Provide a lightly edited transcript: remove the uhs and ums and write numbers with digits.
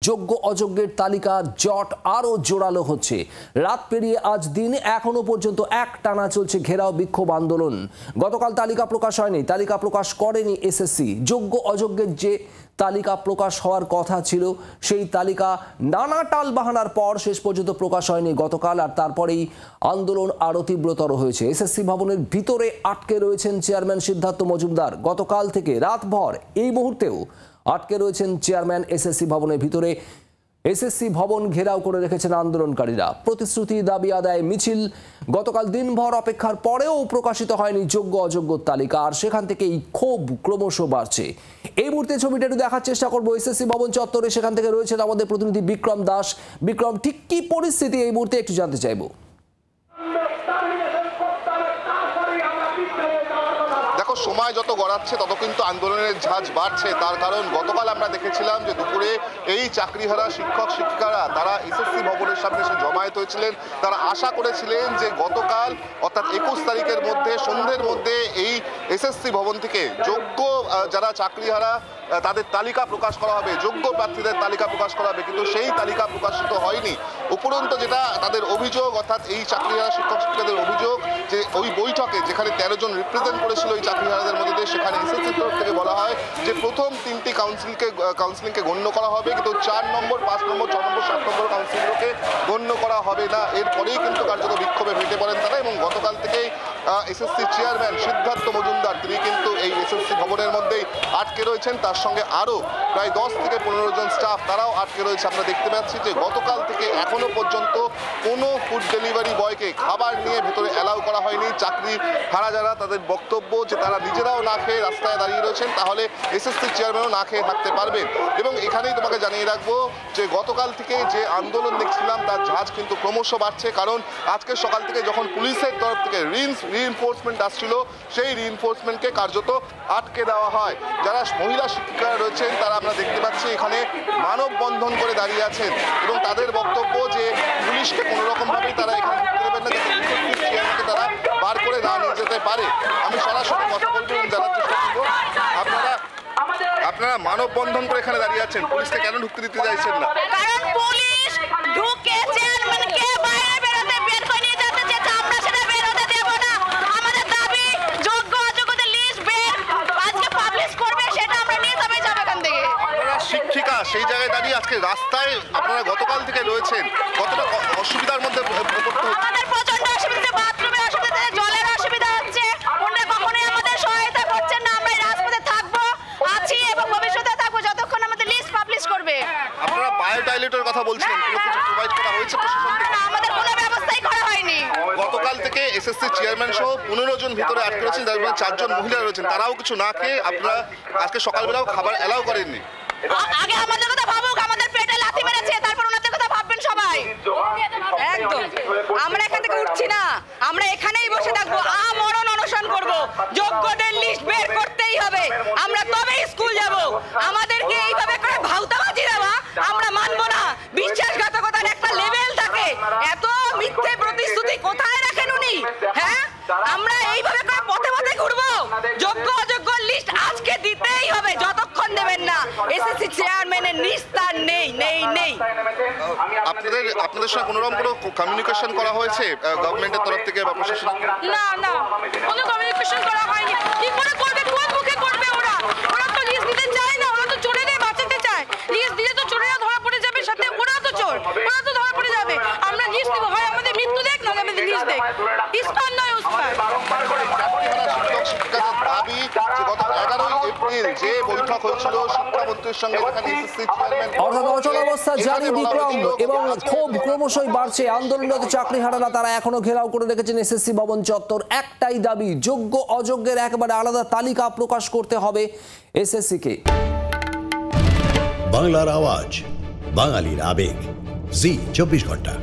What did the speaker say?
যোগ্য অযোগ্যের তালিকা জট আরও জোরালো হচ্ছে। রাত পেরিয়ে আজ দিন এখনো পর্যন্ত একটানা চলছে ঘেরাও বিক্ষোভ আন্দোলন। গতকাল তালিকা প্রকাশ হয়নি, তালিকা প্রকাশ করেনি এসএসসি। যোগ্য অযোগ্যের যে তালিকা প্রকাশ হওয়ার কথা ছিল সেই তালিকা নানা টালবাহানার পর শেষ পর্যন্ত প্রকাশ হয়নি গতকাল, আর তারপরেই আন্দোলন আরও তীব্রতর হয়েছে। এসএসসি ভবনের ভিতরে আটকে রয়েছেন চেয়ারম্যান সিদ্ধার্থ মজুমদার। গতকাল থেকে রাতভর এই মুহূর্তেও আটকে রয়েছেন চেয়ারম্যান এসএসসি ভবনের ভিতরে। এসএসসি ভবন ঘেরাও করে রেখেছেন আন্দোলনকারীরা। প্রতিশ্রুতি, দাবি আদায় মিছিল। গতকাল দিনভর অপেক্ষার পরেও প্রকাশিত হয়নি যোগ্য অযোগ্য তালিকা, আর সেখান থেকেই ক্ষোভ ক্রমশ বাড়ছে। এই মুহূর্তে ছবিটা একটু দেখার চেষ্টা করবো এসএসসি ভবন চত্বরে। সেখান থেকে রয়েছেন আমাদের প্রতিনিধি বিক্রম দাস। বিক্রম, ঠিক কি পরিস্থিতি এই মুহূর্তে একটু জানতে চাইবো। সময় যত গড়াচ্ছে তত কিন্তু আন্দোলনের ঝাঁজ বাড়ছে। তার কারণ গতকাল আমরা দেখেছিলাম যে দুপুরে এই চাকরিহারা শিক্ষক শিক্ষিকারা তারা এসএসসি ভবনের সামনে এসে জমায়েত হয়েছিলেন। তারা আশা করেছিলেন যে গতকাল অর্থাৎ 21 তারিখের মধ্যে সন্ধ্যের মধ্যে এই এসএসসি ভবন থেকে যোগ্য যারা চাকরিহারা তাদের তালিকা প্রকাশ করা হবে, যোগ্য প্রার্থীদের তালিকা প্রকাশ করা হবে, কিন্তু সেই তালিকা প্রকাশিত হয়নি। উপরন্ত যেটা তাদের অভিযোগ, অর্থাৎ এই চাকরিহারা শিক্ষক শিক্ষিকাদের অভিযোগ যে ওই বৈঠকে যেখানে 13 জন রিপ্রেজেন্ট করেছিল এই চাকরিহারাদের মধ্যে, সেখানে এসএসসির তরফ থেকে বলা হয় যে প্রথম 3টি কাউন্সিলিংকে গণ্য করা হবে, কিন্তু 4 নম্বর, 5 নম্বর, 6 নম্বর, 7 নম্বর কাউন্সিলকে গণ্য করা হবে না। এরপরেই কিন্তু কার্যত বিক্ষোভে ফেটে পড়েন তারা, এবং গতকাল থেকেই এসএসসি চেয়ারম্যান সিদ্ধার্থ মজুমদার তিনি কিন্তু এই এসএসসি ভবনের মধ্যেই আটকে রয়েছেন। তার সঙ্গে আরও প্রায় 10 থেকে 15 জন স্টাফ তারাও আটকে রয়েছে। আমরা দেখতে পাচ্ছি যে গতকাল থেকে এখনো পর্যন্ত কোনো ফুড ডেলিভারি বয়কে খাবার নিয়ে ভেতরে অ্যালাউ করা হয়নি। চাকরি হারা যারা তাদের বক্তব্য যে তারা নিজেরাও না খেয়ে রাস্তায় দাঁড়িয়ে রয়েছেন, তাহলে এসএসসি চেয়ারম্যানও না খেয়ে থাকতে পারবেন। এবং এখানেই তোমাকে জানিয়ে রাখবো যে গতকাল থেকে যে আন্দোলন দেখছিলাম তার ঝাঁজ কিন্তু ক্রমশ বাড়ছে, কারণ আজকে সকাল থেকে যখন পুলিশের তরফ থেকে রিইনফোর্সমেন্ট আসছিল, সেই রিইনফোর্সমেন্টকে কার্যত আটকে দেওয়া হয়। যারা মহিলা শিক্ষিকারা রয়েছেন তারা আমরা দেখতে পাচ্ছি এখানে মানববন্ধন করে দাঁড়িয়ে আছেন, এবং তাদের বক্তব্য যে পুলিশকে কোনো রকমভাবেই তারা এখানে ঢুকতে দেবেন না, যাতে চেয়ারম্যানকে তারা বার করে না নিয়ে যেতে পারে। আমি সরাসরি কথা বলবো এবং জানার চেষ্টা করবো, আপনারা মানববন্ধন করে এখানে দাঁড়িয়ে আছেন, পুলিশকে কেন ঢুকতে দিতে চাইছেন না? কারণ পুলিশ ঢুকে চেয়ারম্যানকে বাইরে বেরোতে বের করে নিয়ে যেতে চাইছে, আমরা সেটা বের হতে দেব না। আমাদের দাবি যোগ্য অযোগ্যদের লিস্ট বের আজকে পাবলিশ করবে, সেটা আমরা নিয়ে যাবে এখান থেকে। আপনারা শিক্ষিকা সেই জায়গায় দাঁড়িয়ে আজকে রাস্তায় আপনারা গতকাল থেকে রয়েছেন, কতটা অসুবিধার মধ্যে পড়তে হচ্ছে? আমাদের প্রচন্ড অসুবিধা, বাথরুমের অসুবিধা, জলের অসুবিধা হচ্ছে, ওনারা কখনোই আমাদের সহায়তা করছেন না। আমরা এই রাজপথে থাকবো, আছি এবং ভবিষ্যতে থাকবো যতক্ষণ আমাদের লিস্ট পাবলিশ করবে। আপনারা বায়োটয়লেটের কথা বলছিলেন, কোনো কিছু প্রোভাইড করা হয়েছে প্রশাসন থেকে? না, আমাদের কোনো ব্যবস্থাই করা হয়নি। গতকাল থেকে এসএসসি চেয়ারম্যান সহ 15 জন ভিতরে আটকে রয়েছেন, যার মধ্যে 4 জন মহিলা রয়েছেন, তারাও কিছু না খেয়ে আপনারা আজকে সকালবেলাও খাবার অ্যালাউ করেননি। আগে আমাদের কথা ভাবুক, আমাদের পেটে লাথি মেরেছে, তারপর ওনাদের কথা ভাববেন সবাই। একদম আমরা এখান থেকে উঠছি না, আমরা এখানেই বসে থাকবো, আমরণ অনশন করব। যোগ্যদের লিস্ট বের করতেই হবে, আমরা তবেই স্কুল যাব। আমাদেরকে এইভাবে করে ভাউতাবাজি দেওয়া আমরা মানবো না। বিশ্বাসঘাতকতার একটা লেভেল থাকে, এত মিথ্যে প্রতিশ্রুতি কোথায় রাখেন উনি? হ্যাঁ, আমরা এইভাবে করে পথে পথে ঘুরবো? যোগ্য অযোগ্য লিস্ট আজকে দিতেই হবে, যতক্ষণ দেবেন না এসএসসি চেয়ারম্যানের নিস্তার নেই নেই নেই। আপনাদের সঙ্গে কোনো রকম কোনো কমিউনিকেশন করা হয়েছে গভর্নমেন্টের তরফ থেকে বা প্রশাসন? না না, কোনো কমিউনিকেশন করা হয়নি। কি করে করবে, কোন মুখে করবে? ওরা তো লিস্ট দিতে চায় না, ওরা তো চোরেদের বাঁচাতে চায়। লিস্ট দিলে তো চোরেরা ধরা পড়ে যাবে, সাথে ওরা তো চোর, ওরা তো ধরা পড়ে যাবে। আমরা লিস্ট দেবো, হয় আমাদের মৃত্যু দেখ, না আমাদের লিস্ট দেখ। ইস্পান নয় উস্পান। দাবি যে গত 11 এপ্রিল যে বৈঠক হয়েছিল শিক্ষামন্ত্রীর সঙ্গে, যেখানে এসএসসি চেয়ারম্যান অর্থাৎ অচল অবস্থা জারি বিক্রম, এবং ক্ষোভ ক্রমশই বাড়ছে। আন্দোলনরত চাকরিহারারা তারা এখনো ঘেরাও করে রেখেছেন এসএসসি ভবন চত্বর। একটাই দাবি, যোগ্য অযোগ্যের একেবারে আলাদা তালিকা প্রকাশ করতে হবে এসএসসিকে। বাংলার আওয়াজ, বাঙালির আবেগ, জি 24 ঘন্টা।